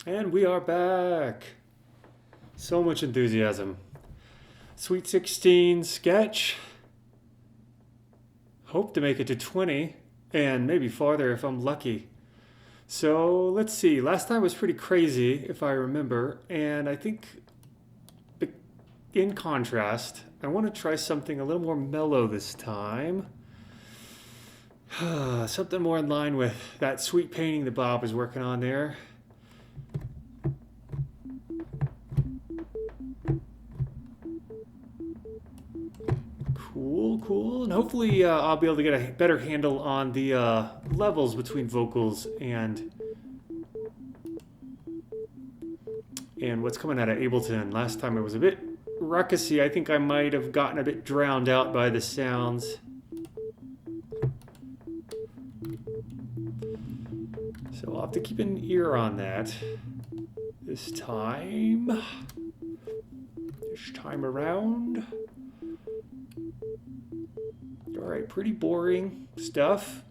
And we are back. So much enthusiasm. Sweet 16 sketch. Hope to make it to 20 and maybe farther if I'm lucky. So let's see. Last time was pretty crazy, if I remember. And I think, in contrast, I want to try something a little more mellow this time. Something more in line with that sweet painting that Bob is working on there. Cool. And hopefully I'll be able to get a better handle on the levels between vocals and what's coming out of Ableton. Last time it was a bit ruckusy. I think I might have gotten a bit drowned out by the sounds. So I'll have to keep an ear on that this time. This time around. Alright, pretty boring stuff.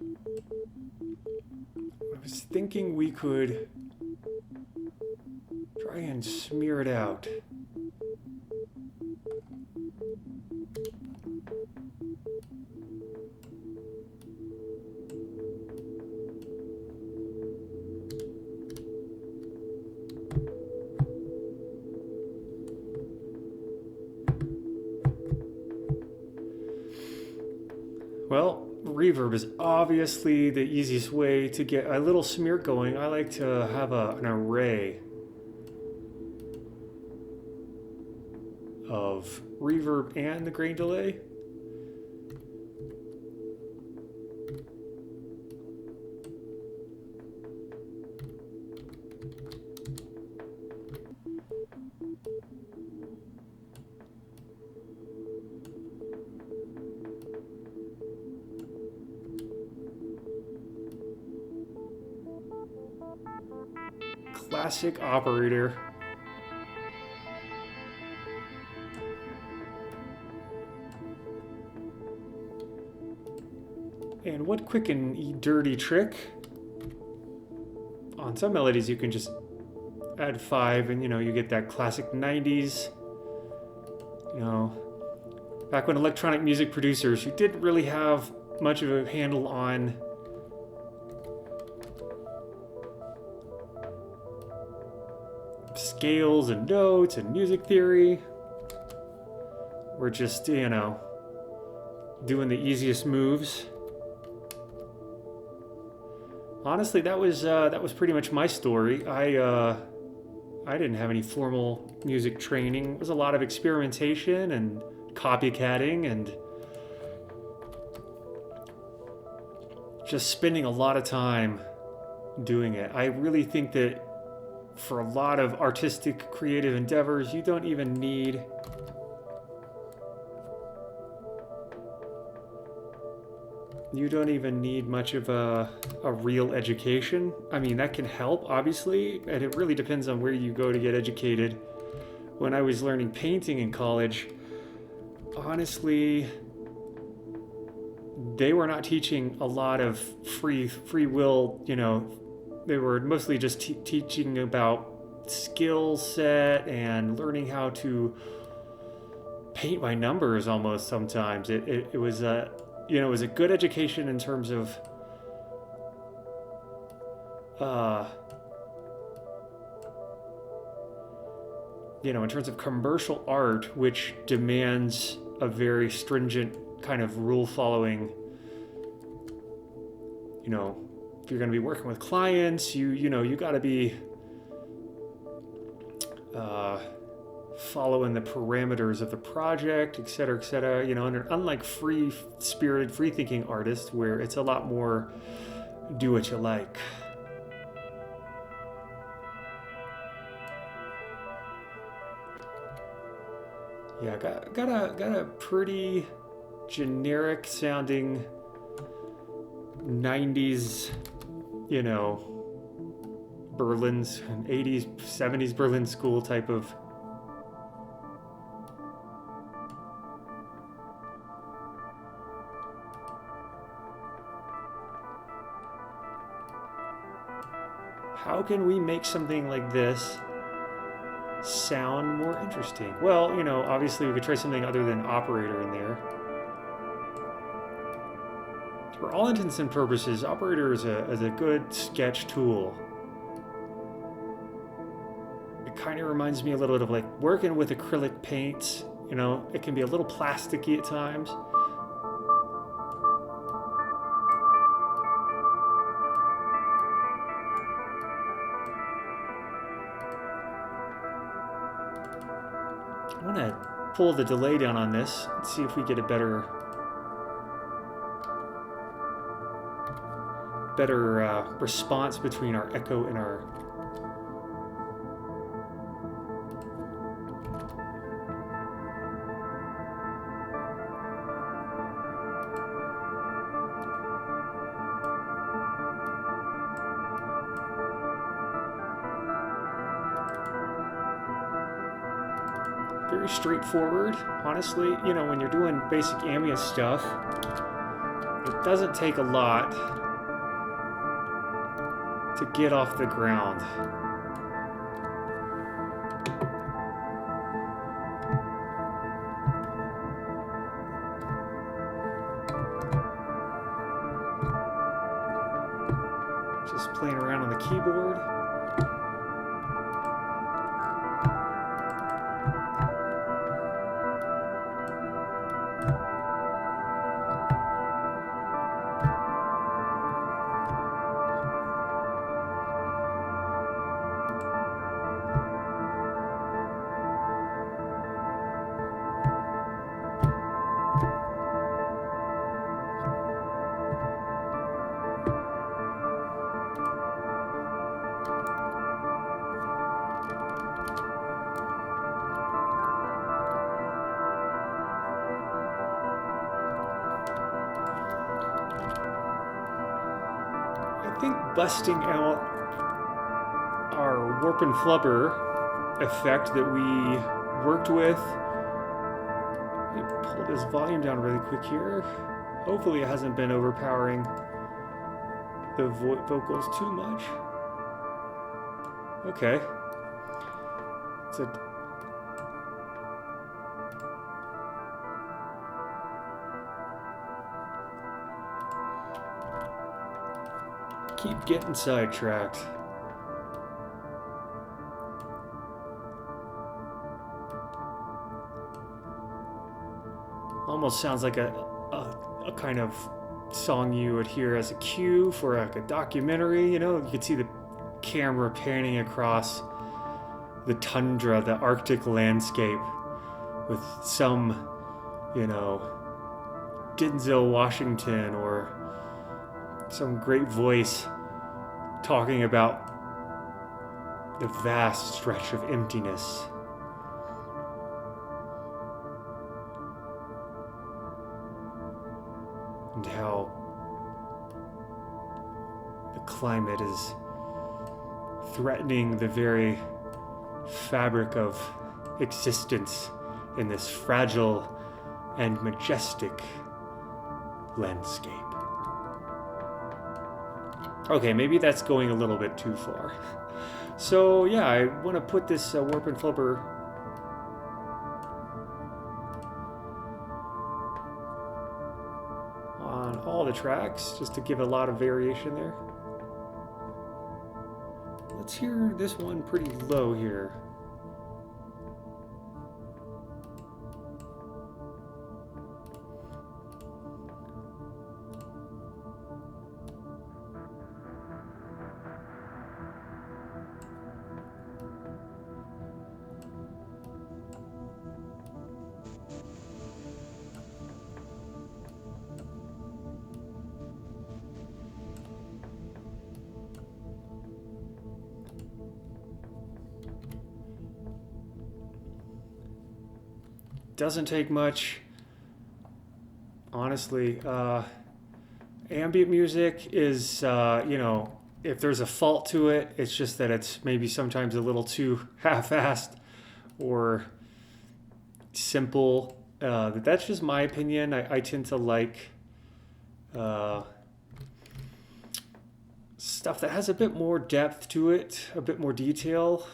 I was thinking we could try and smear it out. Well, reverb is obviously the easiest way to get a little smear going. I like to have an array of reverb and the grain delay. Classic operator. And what quick and dirty trick. On some melodies you can just add 5 and you get that classic 90s. Back when electronic music producers who didn't really have much of a handle on scales and notes and music theory. We're just, doing the easiest moves. Honestly, that was pretty much my story. I didn't have any formal music training. It was a lot of experimentation and copycatting and just spending a lot of time doing it. I really think that for a lot of artistic, creative endeavors, you don't even need much of a real education. I mean, that can help, obviously, and it really depends on where you go to get educated. When I was learning painting in college, honestly, they were not teaching a lot of free will, They were mostly just teaching about skill set and learning how to paint by numbers almost sometimes. It was it was a good education in terms of in terms of commercial art, which demands a very stringent kind of rule following. If you're going to be working with clients, you got to be following the parameters of the project, etc., etc. Unlike free-spirited, free-thinking artists, where it's a lot more do what you like. Yeah, got a pretty generic sounding 90s, Berlin's 80s, 70s Berlin school type of how can we make something like this sound more interesting? Well, you know, obviously we could try something other than operator in there. For all intents and purposes, operator is a good sketch tool. It kind of reminds me a little bit of like working with acrylic paints. You know, it can be a little plasticky at times. I want to pull the delay down on this and see if we get a better response between our echo and our very straightforward. Honestly, you know, when you're doing basic ambient stuff, it doesn't take a lot to get off the ground. Just playing around on the keyboard. I think busting out our warp and flubber effect that we worked with. Let me pull this volume down really quick here. Hopefully it hasn't been overpowering the vocals too much. Okay. It's a keep getting sidetracked. Almost sounds like a kind of song you would hear as a cue for like a documentary, you know? You could see the camera panning across the tundra, the Arctic landscape with some, you know, Denzel Washington or some great voice talking about the vast stretch of emptiness. And how the climate is threatening the very fabric of existence in this fragile and majestic landscape. Okay, maybe that's going a little bit too far. So yeah, I want to put this warp and flubber on all the tracks just to give a lot of variation there. Let's hear this one pretty low here. Doesn't take much, honestly. Ambient music is, you know, if there's a fault to it, it's just that it's maybe sometimes a little too half-assed or simple. That's just my opinion. I tend to like stuff that has a bit more depth to it, a bit more detail.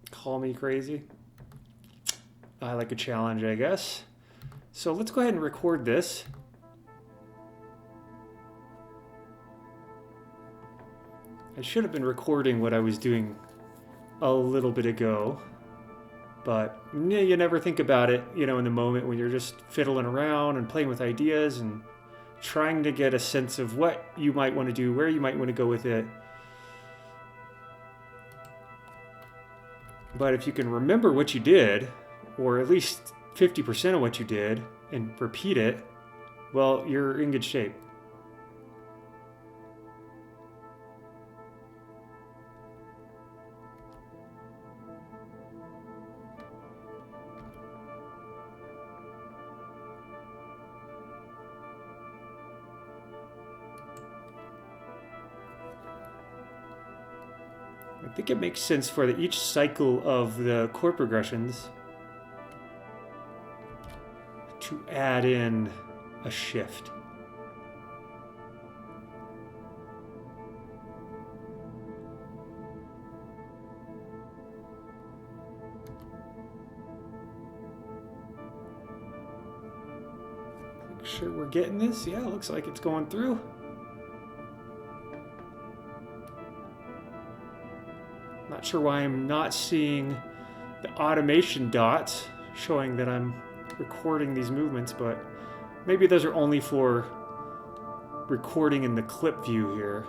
Call me crazy. I like a challenge, I guess. So let's go ahead and record this. I should have been recording what I was doing a little bit ago, but you never think about it, you know, in the moment when you're just fiddling around and playing with ideas and trying to get a sense of what you might want to do, where you might want to go with it. But if you can remember what you did, or at least 50% of what you did, and repeat it, well, you're in good shape. I think it makes sense for each cycle of the chord progressions to add in a shift. Make sure we're getting this. Yeah, looks like it's going through. Not sure why I'm not seeing the automation dots showing that I'm recording these movements, but maybe those are only for recording in the clip view here.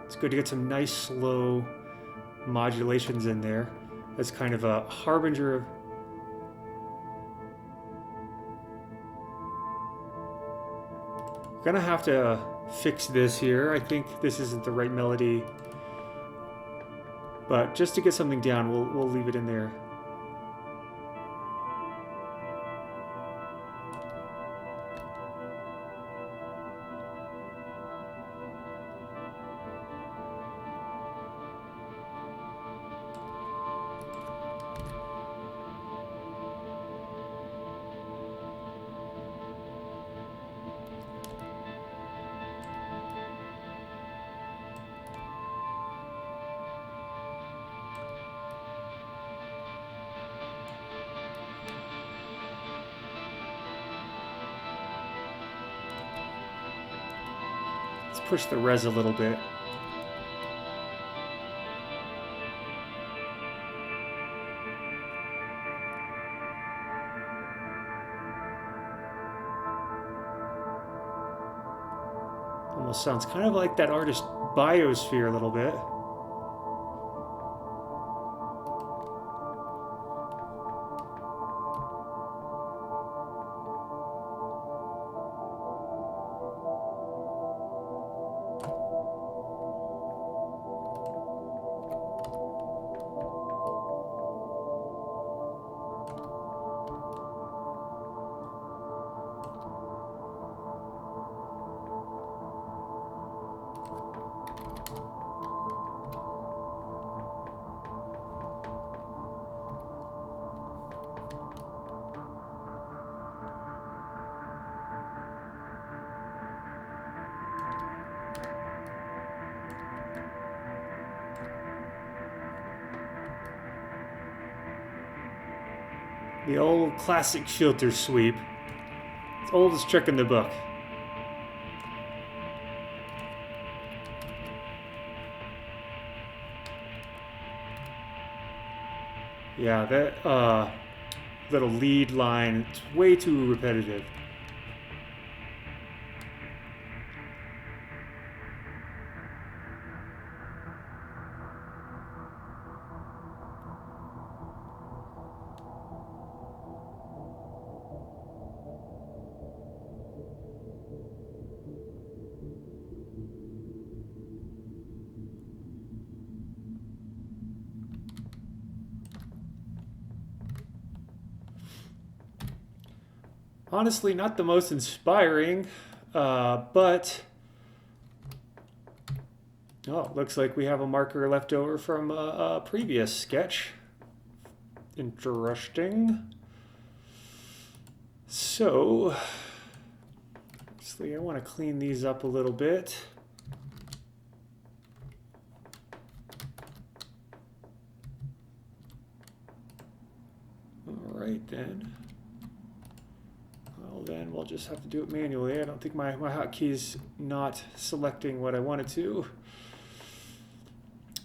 It's good to get some nice slow modulations in there. That's kind of a harbinger of... Gonna have to fix this here. I think this isn't the right melody. But just to get something down, we'll leave it in there. Push the res a little bit. Almost sounds kind of like that artist Biosphere a little bit. The old classic filter sweep. It's oldest trick in the book. Yeah, that little lead line, it's way too repetitive. Honestly, not the most inspiring, but oh, looks like we have a marker left over from a previous sketch. Interesting. So, obviously, I want to clean these up a little bit. All right, then. Well, then we'll just have to do it manually. I don't think my hotkey's not selecting what I wanted to.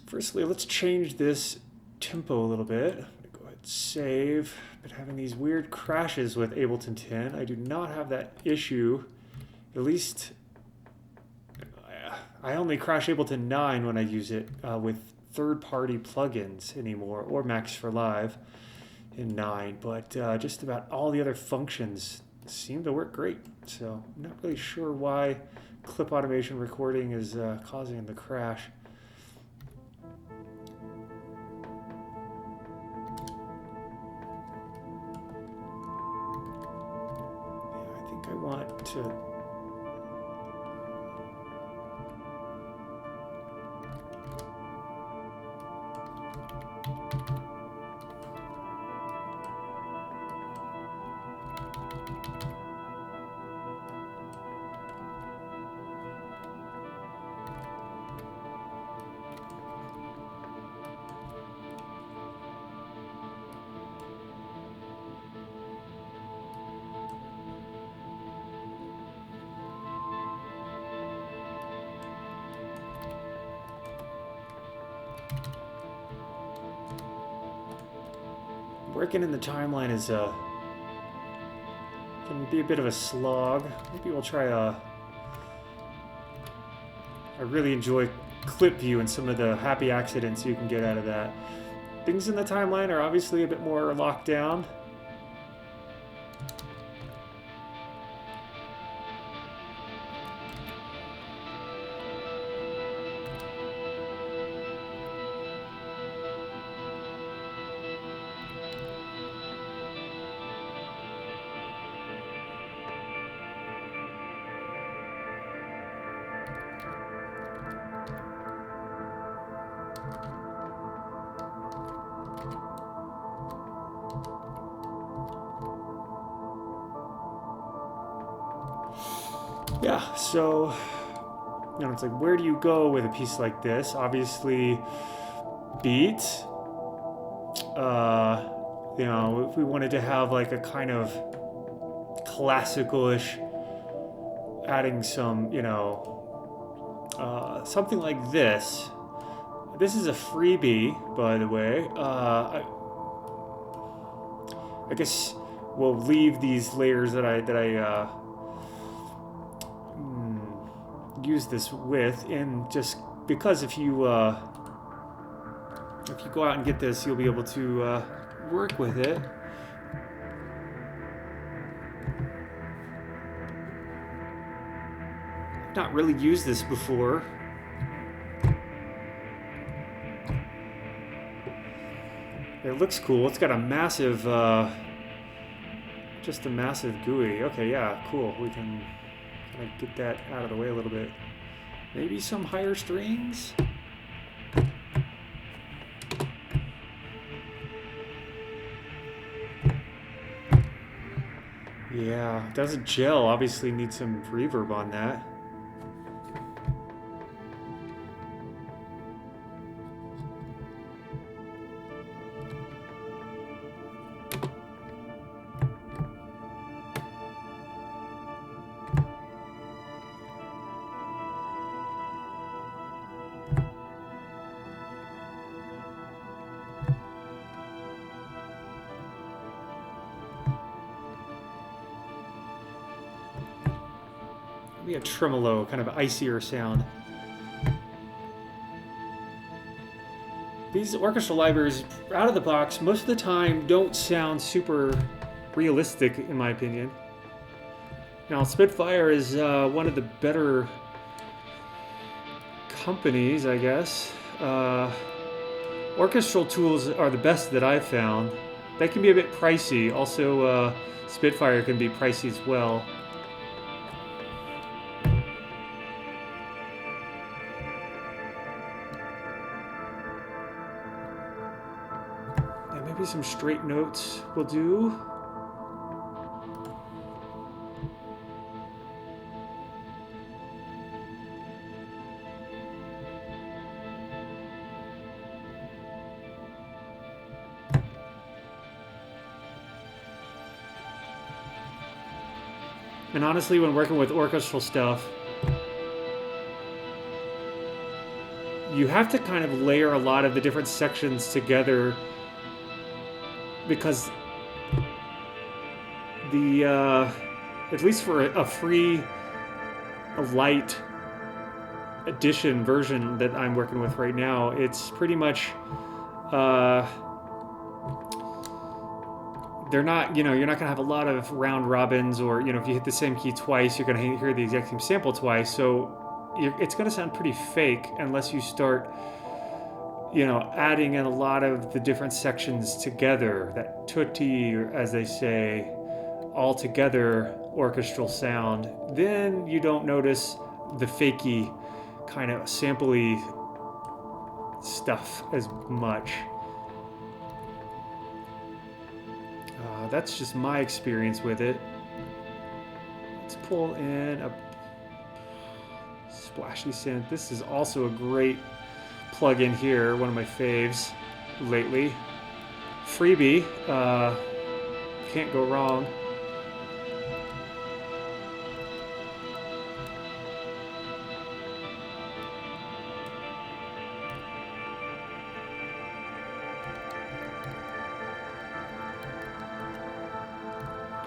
Firstly, let's change this tempo a little bit. I'm going to go ahead and save. But having these weird crashes with Ableton 10. I do not have that issue. At least I only crash Ableton 9 when I use it with third-party plugins anymore, or Max for Live in 9. But just about all the other functions seem to work great. So I'm not really sure why clip automation recording is causing the crash. I want to working in the timeline is can be a bit of a slog. Maybe we'll try I really enjoy clip view and some of the happy accidents you can get out of that. Things in the timeline are obviously a bit more locked down. Yeah, so it's like, where do you go with a piece like this? Obviously, beats. If we wanted to have like a kind of classical-ish, adding some, something like this. This is a freebie, by the way. I guess we'll leave these layers that I use this with in, just because if you go out and get this, you'll be able to work with it. I've not really used this before. It looks cool. It's got a massive, just a massive GUI. Okay, yeah, cool. We can kind of get that out of the way a little bit. Maybe some higher strings? Yeah, it doesn't gel. Obviously need some reverb on that. Maybe a tremolo, kind of icier sound. These orchestral libraries, out of the box, most of the time don't sound super realistic, in my opinion. Now, Spitfire is one of the better companies, I guess. Orchestral tools are the best that I've found. That can be a bit pricey. Also, Spitfire can be pricey as well. And maybe some straight notes will do. And honestly, when working with orchestral stuff, you have to kind of layer a lot of the different sections together because the, at least for a free, a light edition version that I'm working with right now, it's pretty much, they're not, you're not going to have a lot of round robins, or, if you hit the same key twice, you're going to hear the exact same sample twice. So it's going to sound pretty fake unless you start, adding in a lot of the different sections together, that tutti, as they say, all together orchestral sound. Then you don't notice the fakey kind of sampley stuff as much. That's just my experience with it. Let's pull in a splashy synth. This is also a great plug-in here, one of my faves lately. Freebie, can't go wrong.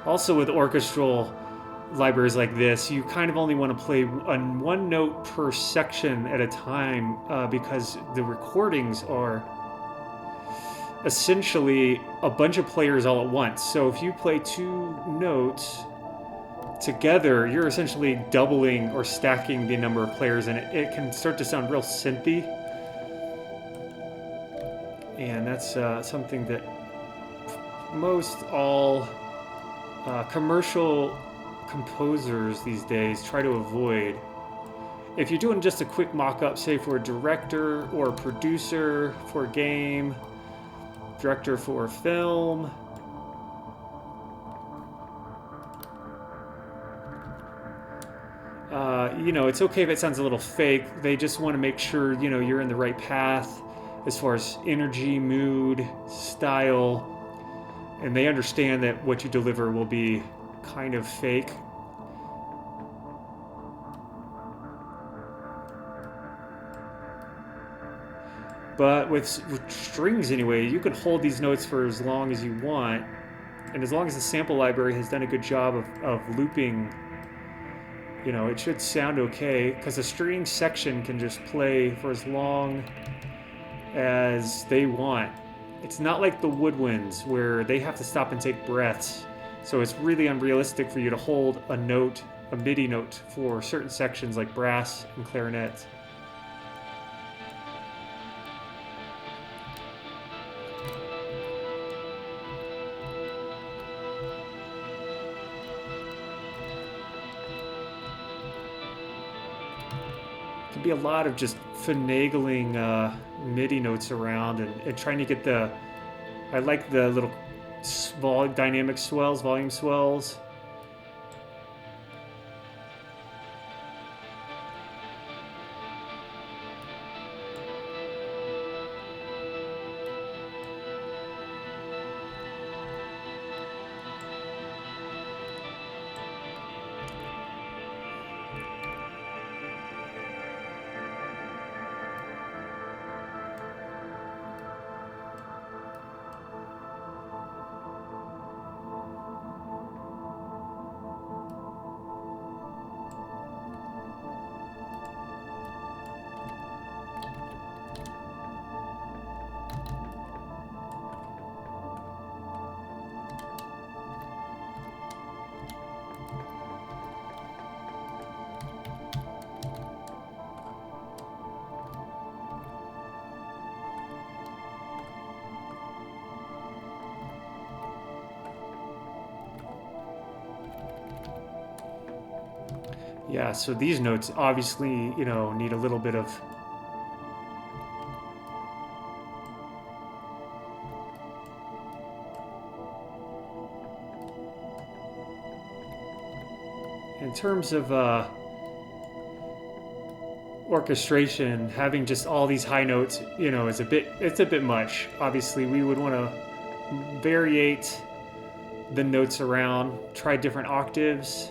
Also, with orchestral libraries like this, you kind of only want to play on one note per section at a time, because the recordings are essentially a bunch of players all at once. So if you play two notes together, you're essentially doubling or stacking the number of players, and it can start to sound real synthy. And that's something that most all commercial composers these days try to avoid. If you're doing just a quick mock-up, say for a director or a producer for a game, director for a film, it's okay if it sounds a little fake. They just want to make sure, you're in the right path as far as energy, mood, style, and they understand that what you deliver will be kind of fake. But with strings anyway, you can hold these notes for as long as you want, and as long as the sample library has done a good job of looping, it should sound okay, because the string section can just play for as long as they want. It's not like the woodwinds where they have to stop and take breaths. So it's really unrealistic for you to hold a note, a MIDI note, for certain sections like brass and clarinet. It can be a lot of just finagling MIDI notes around and trying to get the, I like the little dynamic swells, volume swells. Yeah, so these notes obviously, you know, need a little bit of in terms of orchestration, having just all these high notes, you know, it's a bit much. Obviously, we would want to variate the notes around, try different octaves.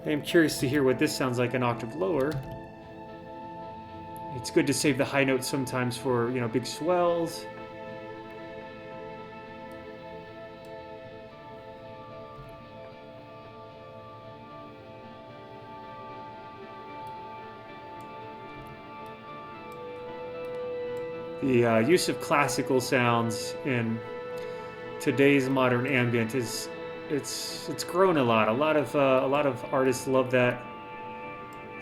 I'm curious to hear what this sounds like an octave lower. It's good to save the high notes sometimes for, you know, big swells. The use of classical sounds in today's modern ambient is it's grown a lot. A lot of artists love that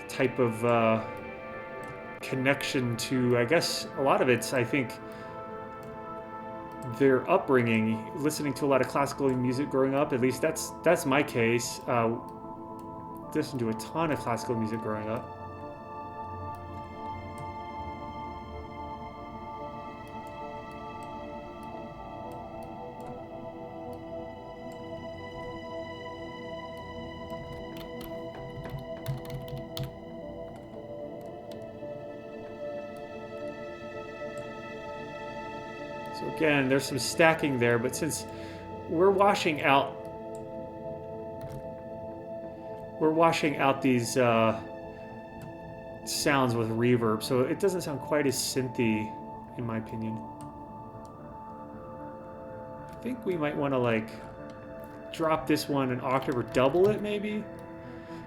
type of connection to, I guess a lot of it's, I think, their upbringing, listening to a lot of classical music growing up. At least that's my case. Listened to a ton of classical music growing up. So again, there's some stacking there, but since we're washing out these sounds with reverb, so it doesn't sound quite as synthy, in my opinion. I think we might want to like drop this one an octave or double it, maybe.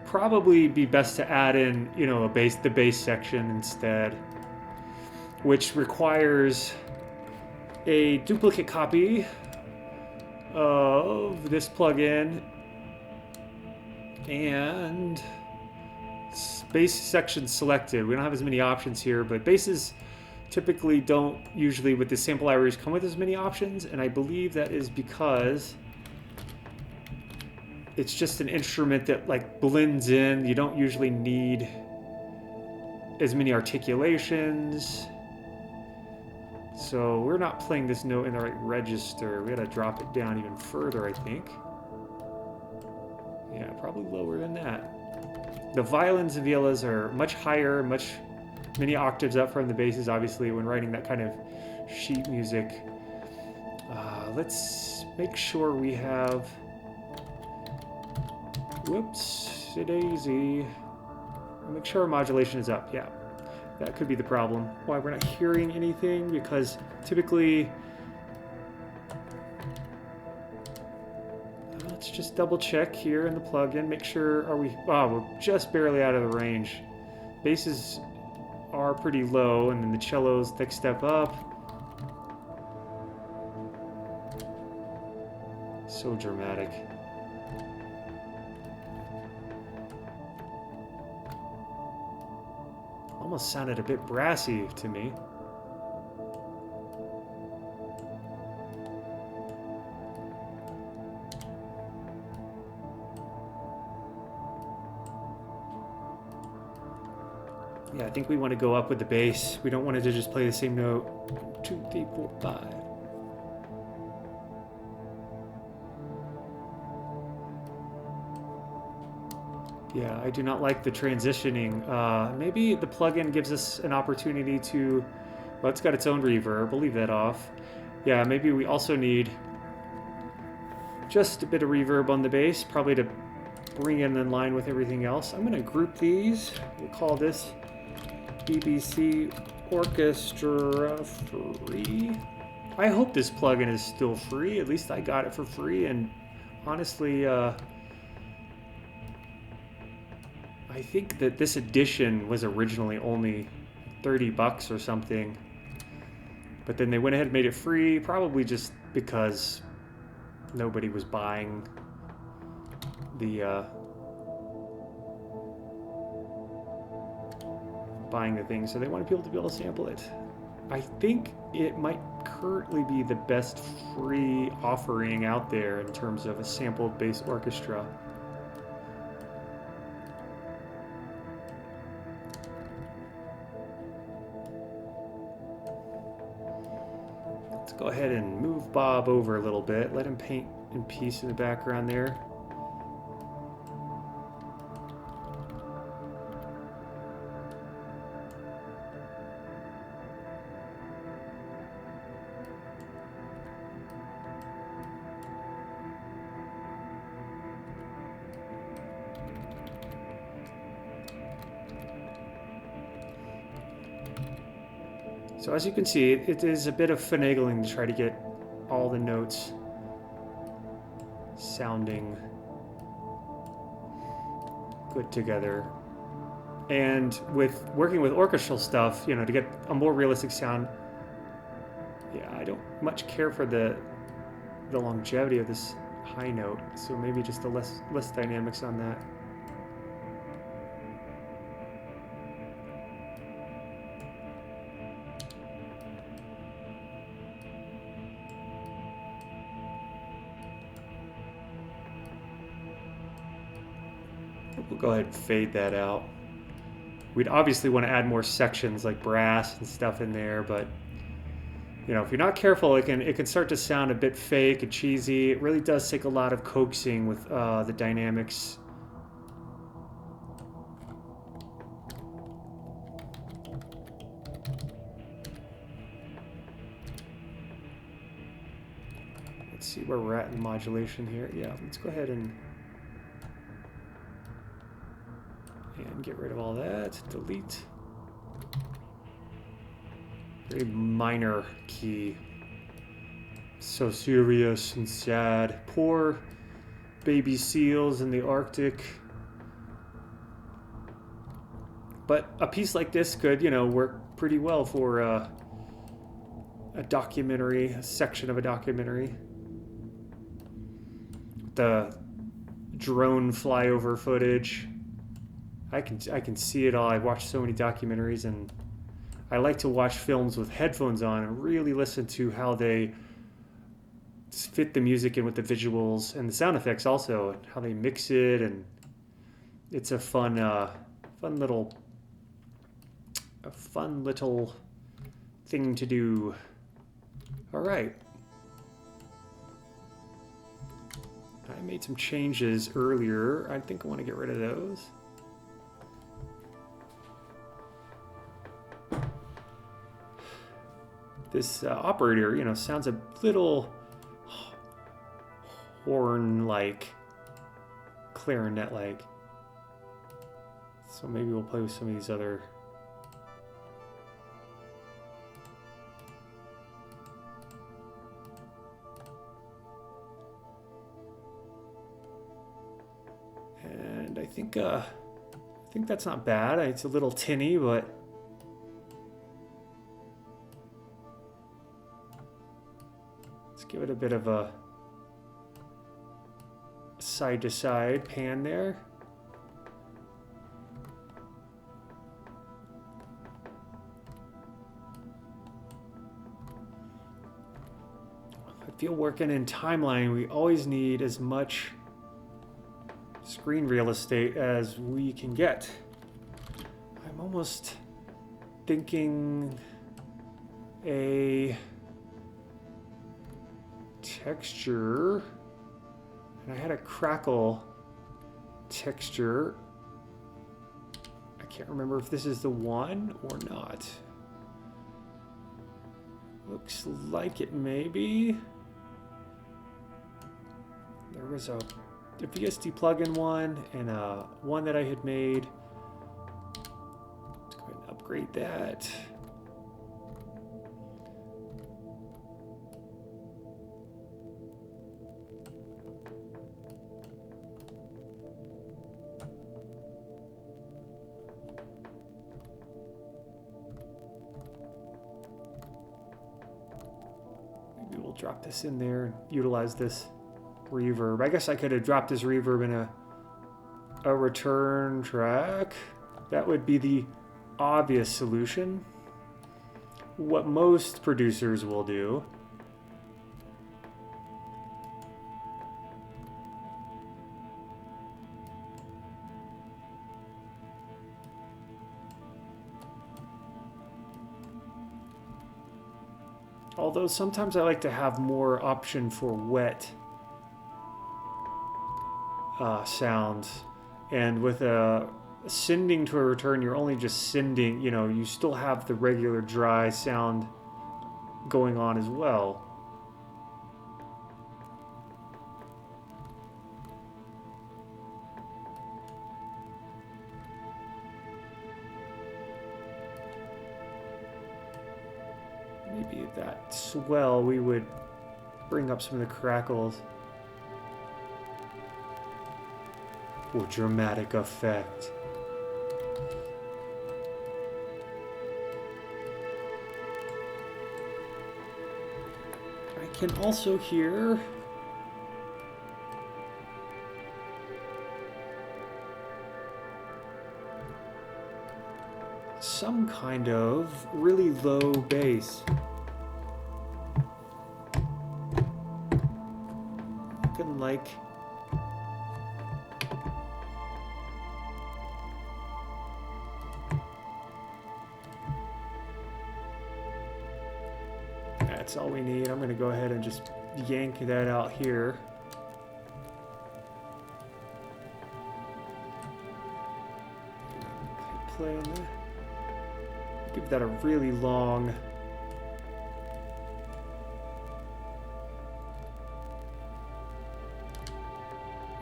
Probably be best to add in, you know, the bass section instead, which requires a duplicate copy of this plugin and bass section selected. We don't have as many options here, but basses typically don't usually, with the sample libraries, come with as many options, and I believe that is because it's just an instrument that like blends in. You don't usually need as many articulations. So we're not playing this note in the right register. We gotta drop it down even further, I think. Yeah, probably lower than that. The violins and violas are much higher, many octaves up from the basses, obviously, when writing that kind of sheet music. Let's make sure we have... Whoops, daisy. Make sure our modulation is up, yeah. That could be the problem. Why we're not hearing anything, because typically... Let's just double check here in the plugin, make sure, we're just barely out of the range. Basses are pretty low, and then the cellos next step up. So dramatic. Almost sounded a bit brassy to me. Yeah, I think we want to go up with the bass. We don't want it to just play the same note. 2, 3, 4, 5. Yeah, I do not like the transitioning. Maybe the plugin gives us an opportunity to... Well, it's got its own reverb. We'll leave that off. Yeah, maybe we also need just a bit of reverb on the bass, probably to bring it in line with everything else. I'm going to group these. We'll call this BBC Orchestra Free. I hope this plugin is still free. At least I got it for free, and honestly, I think that this edition was originally only $30 or something, but then they went ahead and made it free, probably just because nobody was buying the thing, so they wanted people to be able to sample it. I think it might currently be the best free offering out there in terms of a sampled bass orchestra. Let's go ahead and move Bob over a little bit. Let him paint in peace in the background there. So as you can see, it is a bit of finagling to try to get all the notes sounding good together. And with working with orchestral stuff, you know, to get a more realistic sound, yeah, I don't much care for the longevity of this high note, so maybe just the less dynamics on that. We'll go ahead and fade that out. We'd obviously want to add more sections like brass and stuff in there, but you know, if you're not careful, it can start to sound a bit fake and cheesy. It really does take a lot of coaxing with the dynamics. Let's see where we're at in modulation here. Yeah, let's go ahead and get rid of all that. Delete. Very minor key. So serious and sad. Poor baby seals in the Arctic. But a piece like this could, you know, work pretty well for a documentary, a section of a documentary. The drone flyover footage. I can see it all. I've watched so many documentaries, and I like to watch films with headphones on and really listen to how they fit the music in with the visuals and the sound effects also, and how they mix it. And it's a fun little thing to do. All right. I made some changes earlier. I think I want to get rid of those. This operator, you know, sounds a little horn-like, clarinet-like. So maybe we'll play with some of these other... And I think that's not bad. It's a little tinny, but give it a bit of a side-to-side pan there. I feel working in timeline, we always need as much screen real estate as we can get. I'm almost thinking a texture, and I had a crackle texture. I can't remember if this is the one or not. Looks like it may be. There was a VST plugin one and one that I had made. Let's go ahead and upgrade that. Drop this in there and utilize this reverb. I guess I could have dropped this reverb in a return track. That would be the obvious solution. What most producers will do Although sometimes I like to have more option for wet sounds. And with a sending to a return, you're only just sending, you know, you still have the regular dry sound going on as well. Maybe that swell, we would bring up some of the crackles. For dramatic effect. I can also hear some kind of really low bass. Looking like that's all we need. I'm going to go ahead and just yank that out here. Play on that. Give that a really long.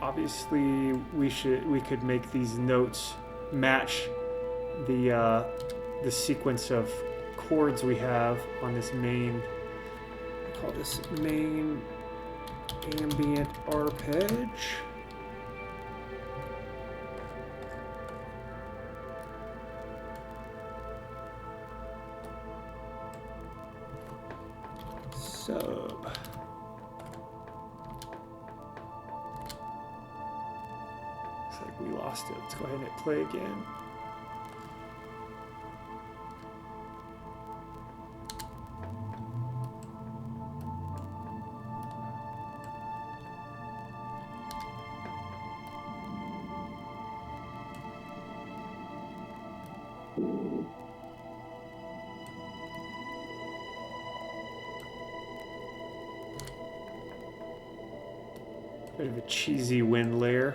Obviously, we could make these notes match the sequence of chords we have on this main. Call this main ambient arpeg. Sub. Looks like we lost it. Let's go ahead and hit play again. Bit of a cheesy wind layer.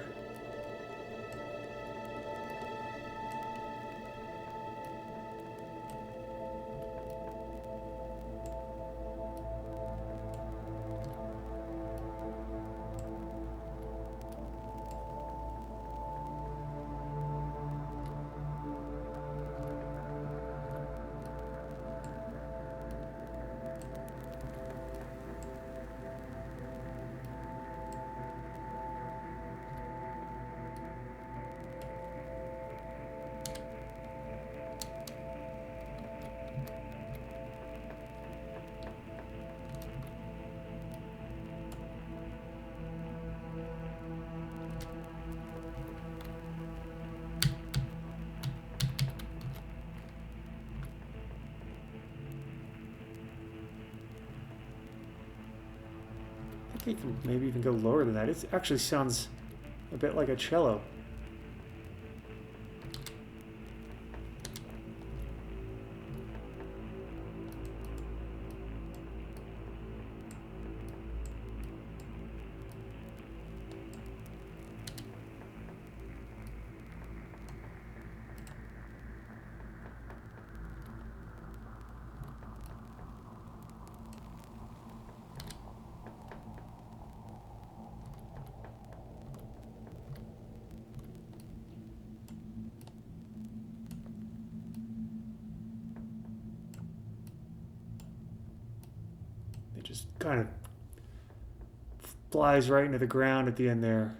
I think you can maybe even go lower than that. It actually sounds a bit like a cello. It just kind of flies right into the ground at the end there.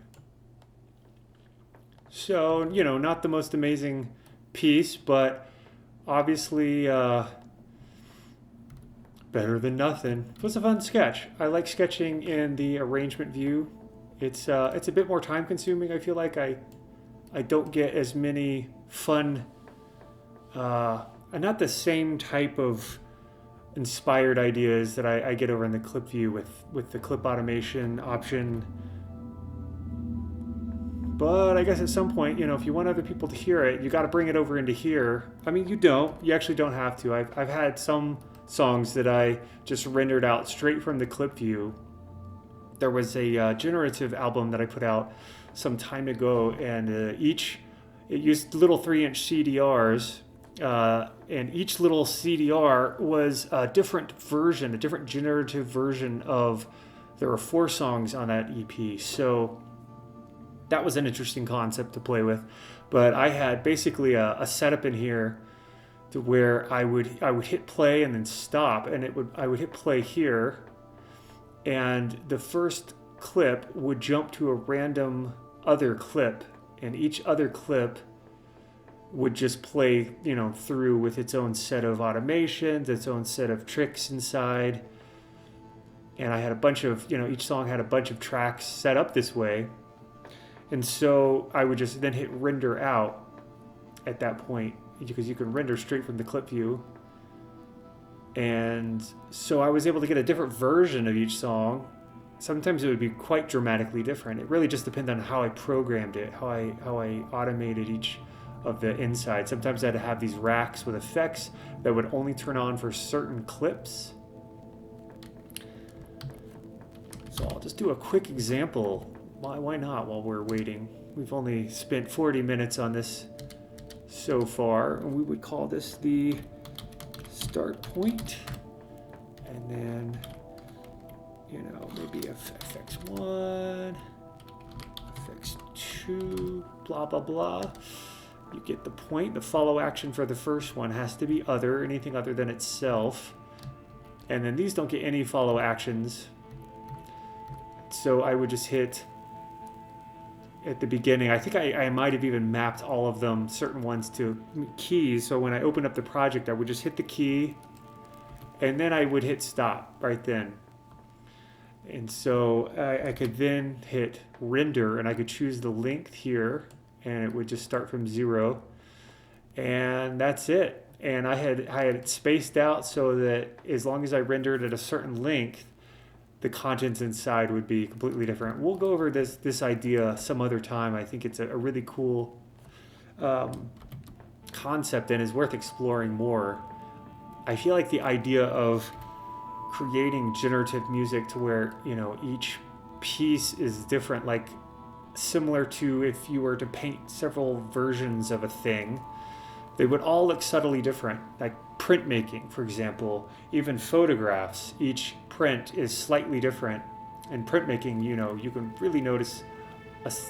So, you know, not the most amazing piece, but obviously better than nothing. It was a fun sketch. I like sketching in the arrangement view. It's a bit more time consuming. I feel like I don't get as many fun, not the same type of inspired ideas that I get over in the clip view with the clip automation option. But I guess at some point, you know, if you want other people to hear it, you got to bring it over into here. I mean, you actually don't have to. I've had some songs that I just rendered out straight from the clip view. There was a generative album that I put out some time ago, and it used little 3-inch CDRs, and each little CDR was a different version, a different generative version of. There were 4 songs on that EP, so that was an interesting concept to play with. But I had basically a setup in here to where I would hit play and then stop, and I would hit play here, and the first clip would jump to a random other clip, and each other clip would just play, through with its own set of automations, its own set of tricks inside. And I had a bunch of, each song had a bunch of tracks set up this way. And so I would just then hit render out at that point, because you can render straight from the clip view. And so I was able to get a different version of each song. Sometimes it would be quite dramatically different. It really just depended on how I programmed it, how I automated each of the inside. Sometimes I'd have these racks with effects that would only turn on for certain clips. So I'll just do a quick example. Why not while we're waiting? We've only spent 40 minutes on this so far, and we would call this the start point, and then maybe FX1, FX2, blah blah blah. You get the point. The follow action for the first one has to be anything other than itself, and then these don't get any follow actions. So I would just hit at the beginning. I think I might have even mapped all of them, certain ones, to keys. So when I opened up the project, I would just hit the key, and then I would hit stop right then. And so I could then hit render, and I could choose the length here, and it would just start from 0. And that's it. And I had it spaced out so that as long as I rendered at a certain length, the contents inside would be completely different. We'll go over this idea some other time. I think it's a really cool concept and is worth exploring more. I feel like the idea of creating generative music to where, each piece is different, like similar to if you were to paint several versions of a thing, they would all look subtly different. Like printmaking, for example, even photographs, each print is slightly different. And printmaking, you can really notice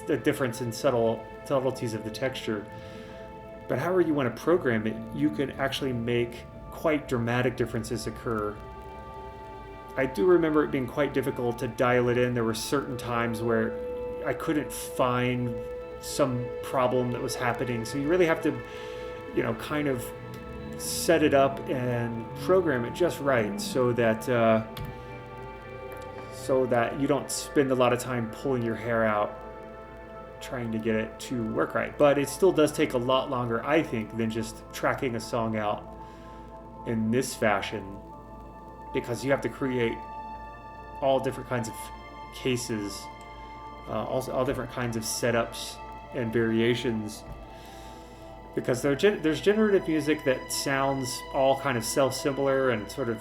a difference in subtleties of the texture. But however you want to program it, you can actually make quite dramatic differences occur. I do remember it being quite difficult to dial it in. There were certain times where I couldn't find some problem that was happening. So you really have to, kind of set it up and program it just right so that you don't spend a lot of time pulling your hair out trying to get it to work right. But it still does take a lot longer, I think, than just tracking a song out in this fashion, because you have to create all different kinds of cases, all different kinds of setups and variations, because there's generative music that sounds all kind of self-similar and sort of,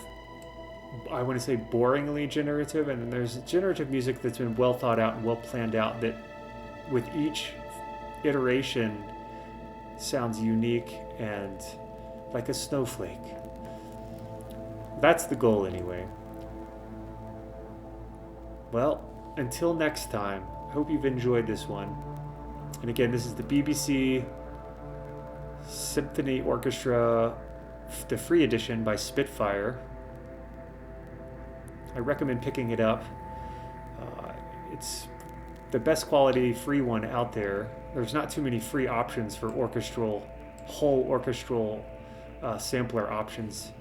I want to say, boringly generative, and then there's generative music that's been well thought out and well planned out that with each iteration sounds unique and like a snowflake. That's the goal anyway. Well, until next time, I hope you've enjoyed this one. And again, this is the BBC Symphony Orchestra, the free edition by Spitfire. I recommend picking it up. It's the best quality free one out there. There's not too many free options for whole orchestral sampler options